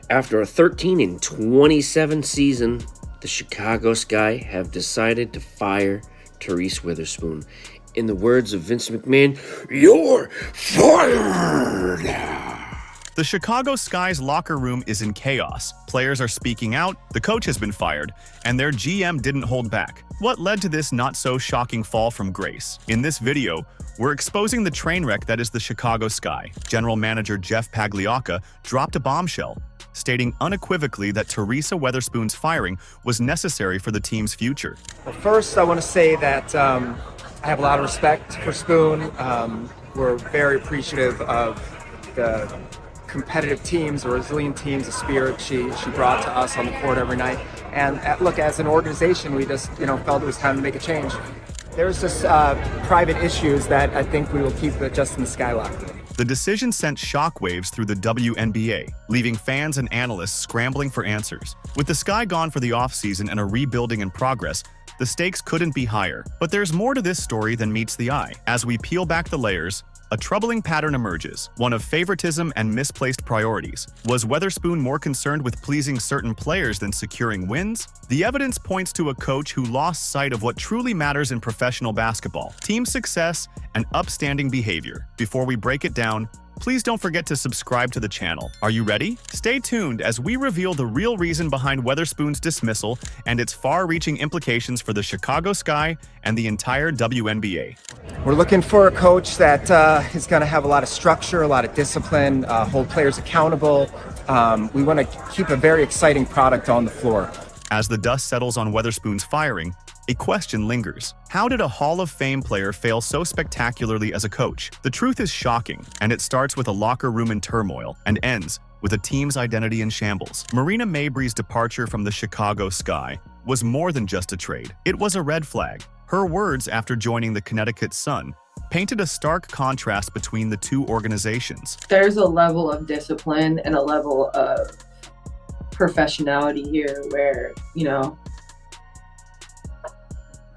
After a 13-27 season, the Chicago Sky have decided to fire Reese Witherspoon. In the words of Vince McMahon, "You're fired!" The Chicago Sky's locker room is in chaos. Players are speaking out, the coach has been fired, and their GM didn't hold back. What led to this not-so-shocking fall from grace? In this video, we're exposing the train wreck that is the Chicago Sky. General Manager Jeff Pagliocca dropped a bombshell, stating unequivocally that Teresa Weatherspoon's firing was necessary for the team's future. Well, first, I want to say that I have a lot of respect for Spoon. We're very appreciative of the competitive teams, the resilient teams, the spirit she brought to us on the court every night. And look, as an organization, we just felt it was time to make a change. There's just private issues that I think we will keep just in the Skylock. The decision sent shockwaves through the WNBA, leaving fans and analysts scrambling for answers. With the Sky gone for the offseason and a rebuilding in progress, the stakes couldn't be higher. But there's more to this story than meets the eye. As we peel back the layers, a troubling pattern emerges, one of favoritism and misplaced priorities. Was Weatherspoon more concerned with pleasing certain players than securing wins? The evidence points to a coach who lost sight of what truly matters in professional basketball: team success and upstanding behavior. Before we break it down, please don't forget to subscribe to the channel. Are you ready? Stay tuned as we reveal the real reason behind Weatherspoon's dismissal and its far-reaching implications for the Chicago Sky and the entire WNBA. We're looking for a coach that is going to have a lot of structure, a lot of discipline, hold players accountable. We want to keep a very exciting product on the floor. As the dust settles on Weatherspoon's firing, a question lingers. How did a Hall of Fame player fail so spectacularly as a coach? The truth is shocking, and it starts with a locker room in turmoil and ends with a team's identity in shambles. Marina Mabrey's departure from the Chicago Sky was more than just a trade. It was a red flag. Her words after joining the Connecticut Sun painted a stark contrast between the two organizations. There's a level of discipline and a level of professionality here where,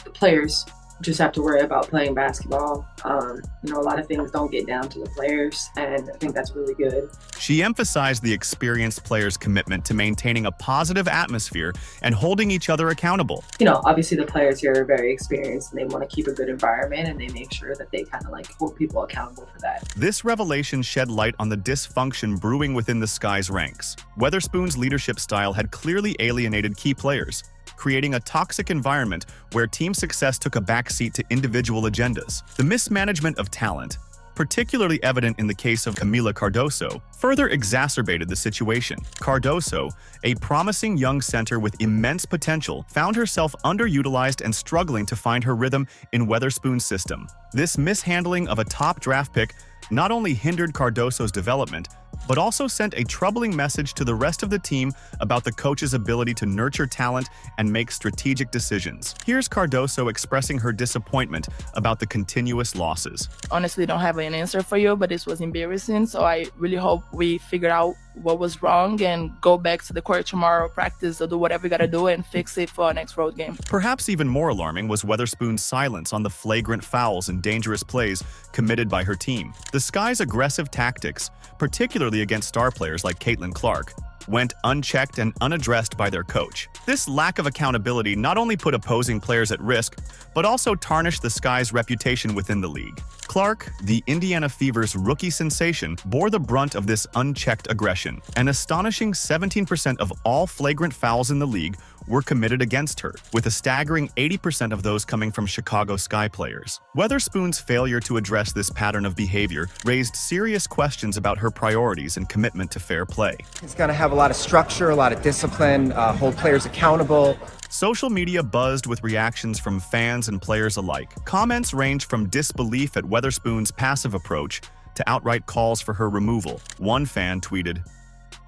the players just have to worry about playing basketball. A lot of things don't get down to the players, and I think that's really good. She emphasized the experienced players' commitment to maintaining a positive atmosphere and holding each other accountable. Obviously the players here are very experienced and they want to keep a good environment, and they make sure that they kind of hold people accountable for that. This revelation shed light on the dysfunction brewing within the Sky's ranks. Weatherspoon's leadership style had clearly alienated key players, creating a toxic environment where team success took a backseat to individual agendas. The mismanagement of talent, particularly evident in the case of Kamilla Cardoso, further exacerbated the situation. Cardoso, a promising young center with immense potential, found herself underutilized and struggling to find her rhythm in Weatherspoon's system. This mishandling of a top draft pick not only hindered Cardoso's development, but also sent a troubling message to the rest of the team about the coach's ability to nurture talent and make strategic decisions. Here's Cardoso expressing her disappointment about the continuous losses. Honestly, don't have an answer for you, but this was embarrassing, so I really hope we figure out what was wrong and go back to the court tomorrow, practice, or do whatever we gotta do and fix it for our next road game. Perhaps even more alarming was Weatherspoon's silence on the flagrant fouls and dangerous plays committed by her team. The Sky's aggressive tactics, particularly against star players like Caitlin Clark, went unchecked and unaddressed by their coach. This lack of accountability not only put opposing players at risk, but also tarnished the Sky's reputation within the league. Clark, the Indiana Fever's rookie sensation, bore the brunt of this unchecked aggression. An astonishing 17% of all flagrant fouls in the league were committed against her, with a staggering 80% of those coming from Chicago Sky players. Weatherspoon's failure to address this pattern of behavior raised serious questions about her priorities and commitment to fair play. It's going to have a lot of structure, a lot of discipline, hold players accountable. Social media buzzed with reactions from fans and players alike. Comments ranged from disbelief at Weatherspoon's passive approach to outright calls for her removal. One fan tweeted,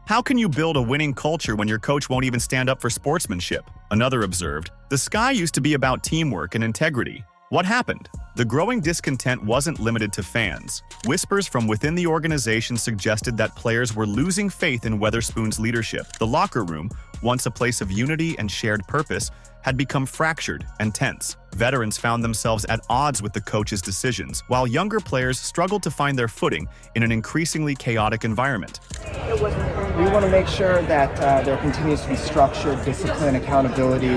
"How can you build a winning culture when your coach won't even stand up for sportsmanship?" Another observed, "The Sky used to be about teamwork and integrity. What happened?" The growing discontent wasn't limited to fans. Whispers from within the organization suggested that players were losing faith in Weatherspoon's leadership. The locker room, once a place of unity and shared purpose, had become fractured and tense. Veterans found themselves at odds with the coach's decisions, while younger players struggled to find their footing in an increasingly chaotic environment. It wasn't We want to make sure that there continues to be structure, discipline, accountability,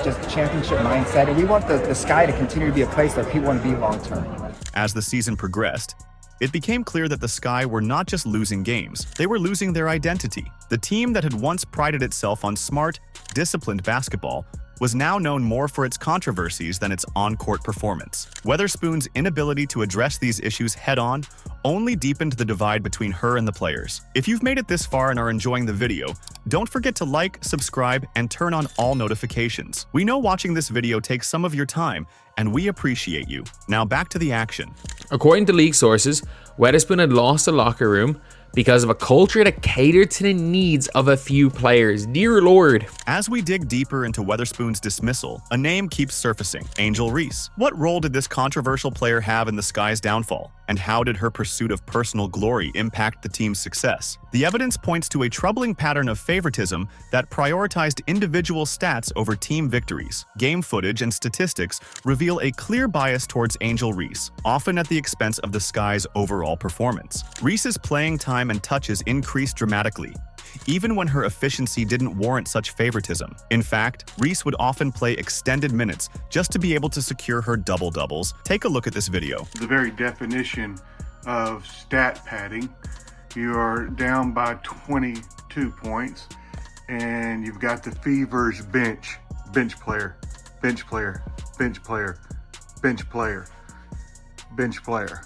just championship mindset, and we want the Sky to continue to be a place that people want to be long term. As the season progressed, it became clear that the Sky were not just losing games, they were losing their identity. The team that had once prided itself on smart, disciplined basketball was now known more for its controversies than its on-court performance. Weatherspoon's inability to address these issues head-on only deepened the divide between her and the players. If you've made it this far and are enjoying the video, don't forget to like, subscribe, and turn on all notifications. We know watching this video takes some of your time, and we appreciate you. Now back to the action. According to league sources, Weatherspoon had lost the locker room because of a culture that catered to the needs of a few players. Dear Lord. As we dig deeper into Weatherspoon's dismissal, a name keeps surfacing: Angel Reese. What role did this controversial player have in the Sky's downfall? And how did her pursuit of personal glory impact the team's success? The evidence points to a troubling pattern of favoritism that prioritized individual stats over team victories. Game footage and statistics reveal a clear bias towards Angel Reese, often at the expense of the Sky's overall performance. Reese's playing time and touches increased dramatically, even when her efficiency didn't warrant such favoritism. In fact, Reese would often play extended minutes just to be able to secure her double-doubles. Take a look at this video. The very definition of stat padding, you are down by 22 points, and you've got the Fever's bench player, bench player, bench player, bench player, bench player,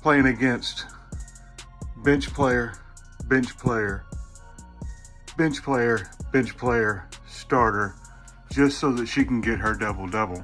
playing against bench player, bench player, bench player, bench player, starter, just so that she can get her double-double.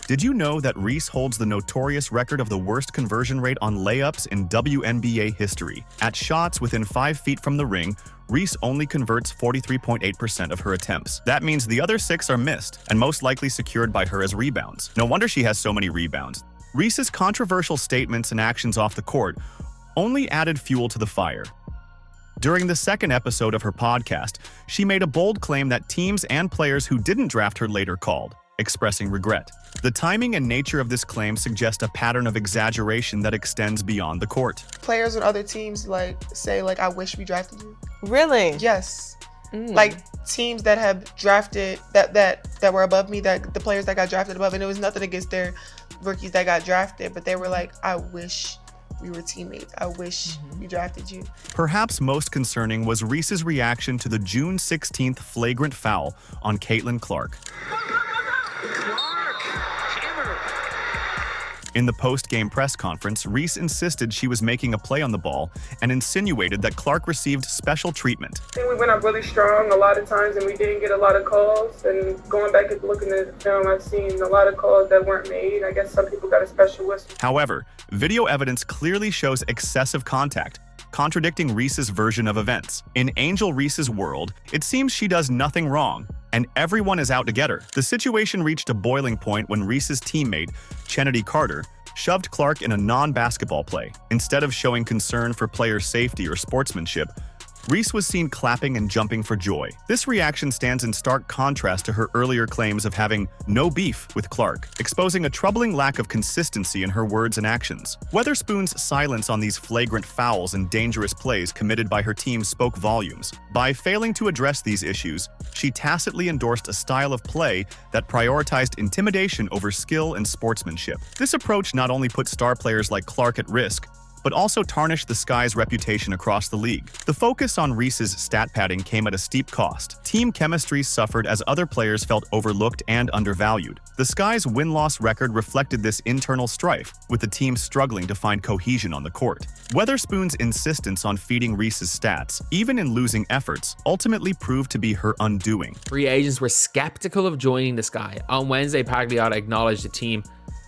Did you know that Reese holds the notorious record of the worst conversion rate on layups in WNBA history? At shots within 5 feet from the ring, Reese only converts 43.8% of her attempts. That means the other 6 are missed, and most likely secured by her as rebounds. No wonder she has so many rebounds. Reese's controversial statements and actions off the court only added fuel to the fire. During the second episode of her podcast, she made a bold claim that teams and players who didn't draft her later called, expressing regret. The timing and nature of this claim suggest a pattern of exaggeration that extends beyond the court. Players on other teams say I wish we drafted you. Really? Yes. Like teams that have drafted that were above me, that the players that got drafted above, and it was nothing against their rookies that got drafted, but they were like, I wish we were teammates. I wish we drafted you. Perhaps most concerning was Reese's reaction to the June 16th flagrant foul on Caitlin Clark. In the post-game press conference, Reese insisted she was making a play on the ball and insinuated that Clark received special treatment. I think we went up really strong a lot of times and we didn't get a lot of calls. And going back and looking at the film, I've seen a lot of calls that weren't made. I guess some people got a special whistle. However, video evidence clearly shows excessive contact, contradicting Reese's version of events. In Angel Reese's world, it seems she does nothing wrong, and everyone is out to get her. The situation reached a boiling point when Reese's teammate, Kennedy Carter, shoved Clark in a non-basketball play. Instead of showing concern for player safety or sportsmanship, Reese was seen clapping and jumping for joy. This reaction stands in stark contrast to her earlier claims of having no beef with Clark, exposing a troubling lack of consistency in her words and actions. Weatherspoon's silence on these flagrant fouls and dangerous plays committed by her team spoke volumes. By failing to address these issues, she tacitly endorsed a style of play that prioritized intimidation over skill and sportsmanship. This approach not only put star players like Clark at risk, but also tarnished the Sky's reputation across the league. The focus on Reese's stat padding came at a steep cost. Team chemistry suffered as other players felt overlooked and undervalued. The Sky's win-loss record reflected this internal strife, with the team struggling to find cohesion on the court. Weatherspoon's insistence on feeding Reese's stats, even in losing efforts, ultimately proved to be her undoing. Free agents were skeptical of joining the Sky. On Wednesday, Pagliata acknowledged the team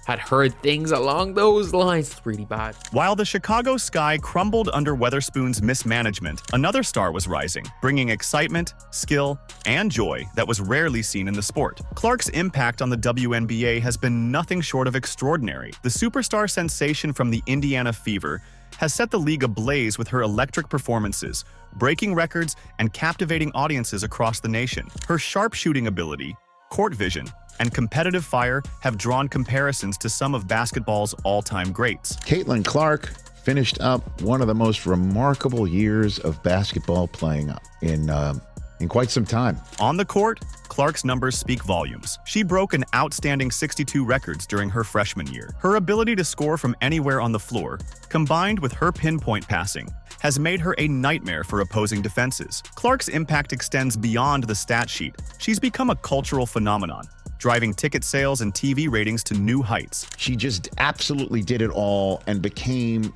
had heard things along those lines. It's really bad. While the Chicago Sky crumbled under Weatherspoon's mismanagement, another star was rising, bringing excitement, skill, and joy that was rarely seen in the sport. Clark's impact on the WNBA has been nothing short of extraordinary. The superstar sensation from the Indiana Fever has set the league ablaze with her electric performances, breaking records and captivating audiences across the nation. Her sharp shooting ability, court vision, and competitive fire have drawn comparisons to some of basketball's all-time greats. Caitlin Clark finished up one of the most remarkable years of basketball playing in quite some time. On the court, Clark's numbers speak volumes. She broke an outstanding 62 records during her freshman year. Her ability to score from anywhere on the floor, combined with her pinpoint passing, has made her a nightmare for opposing defenses. Clark's impact extends beyond the stat sheet. She's become a cultural phenomenon, driving ticket sales and TV ratings to new heights. She just absolutely did it all and became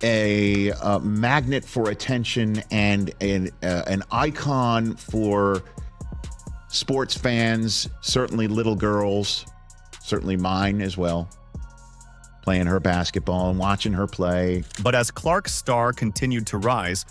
a magnet for attention and an icon for sports fans, certainly little girls, certainly mine as well, playing her basketball and watching her play. But as Clark's star continued to rise,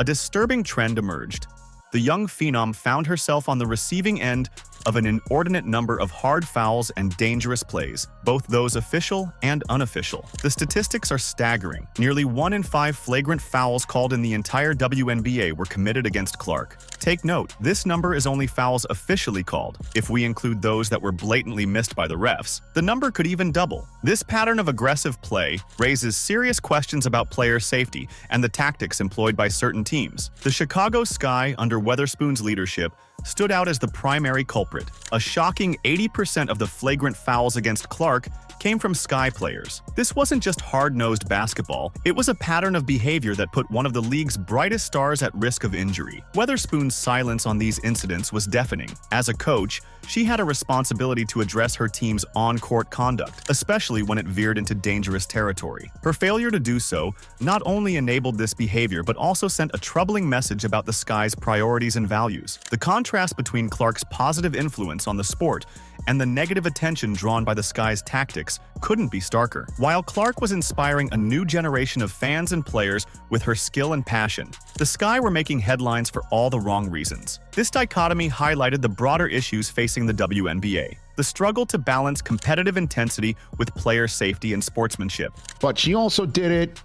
a disturbing trend emerged. The young phenom found herself on the receiving end of an inordinate number of hard fouls and dangerous plays, both those official and unofficial. The statistics are staggering. Nearly 1 in 5 flagrant fouls called in the entire WNBA were committed against Clark. Take note, this number is only fouls officially called. If we include those that were blatantly missed by the refs, the number could even double. This pattern of aggressive play raises serious questions about player safety and the tactics employed by certain teams. The Chicago Sky, under Weatherspoon's leadership, stood out as the primary culprit. A shocking 80% of the flagrant fouls against Clark came from Sky players. This wasn't just hard-nosed basketball, it was a pattern of behavior that put one of the league's brightest stars at risk of injury. Weatherspoon's silence on these incidents was deafening. As a coach, she had a responsibility to address her team's on-court conduct, especially when it veered into dangerous territory. Her failure to do so not only enabled this behavior but also sent a troubling message about the Sky's priorities and values. The contrast between Clark's positive influence on the sport and the negative attention drawn by the Sky's tactics couldn't be starker. While Clark was inspiring a new generation of fans and players with her skill and passion, the Sky were making headlines for all the wrong reasons. This dichotomy highlighted the broader issues facing the WNBA, the struggle to balance competitive intensity with player safety and sportsmanship. But she also did it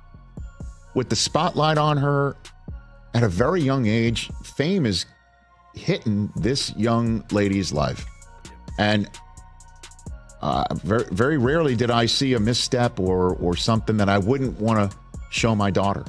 with the spotlight on her at a very young age. Fame is hitting this young lady's life. And very, very rarely did I see a misstep or something that I wouldn't want to show my daughter.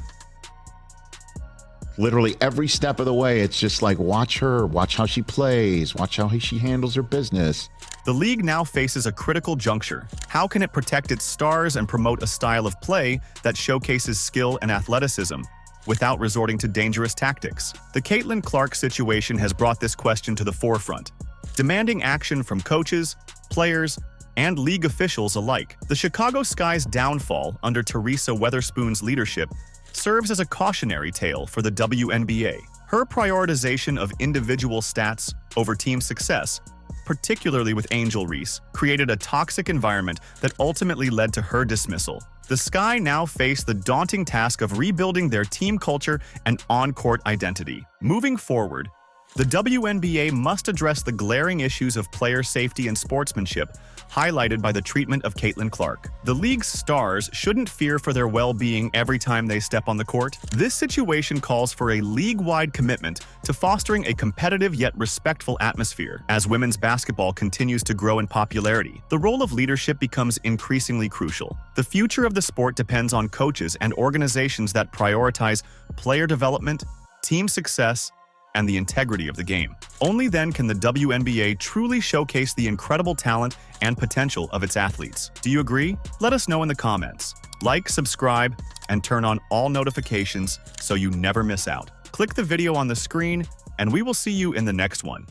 Literally every step of the way, it's just like, watch her, watch how she plays, watch how she handles her business. The league now faces a critical juncture. How can it protect its stars and promote a style of play that showcases skill and athleticism without resorting to dangerous tactics? The Caitlin Clark situation has brought this question to the forefront, demanding action from coaches, players, and league officials alike. The Chicago Sky's downfall under Teresa Weatherspoon's leadership serves as a cautionary tale for the WNBA. Her prioritization of individual stats over team success, particularly with Angel Reese, created a toxic environment that ultimately led to her dismissal. The Sky now face the daunting task of rebuilding their team culture and on-court identity. Moving forward, the WNBA must address the glaring issues of player safety and sportsmanship highlighted by the treatment of Caitlin Clark. The league's stars shouldn't fear for their well-being every time they step on the court. This situation calls for a league-wide commitment to fostering a competitive yet respectful atmosphere. As women's basketball continues to grow in popularity, the role of leadership becomes increasingly crucial. The future of the sport depends on coaches and organizations that prioritize player development, team success, and the integrity of the game. Only then can the WNBA truly showcase the incredible talent and potential of its athletes. Do you agree? Let us know in the comments. Like, subscribe, and turn on all notifications so you never miss out. Click the video on the screen, and we will see you in the next one.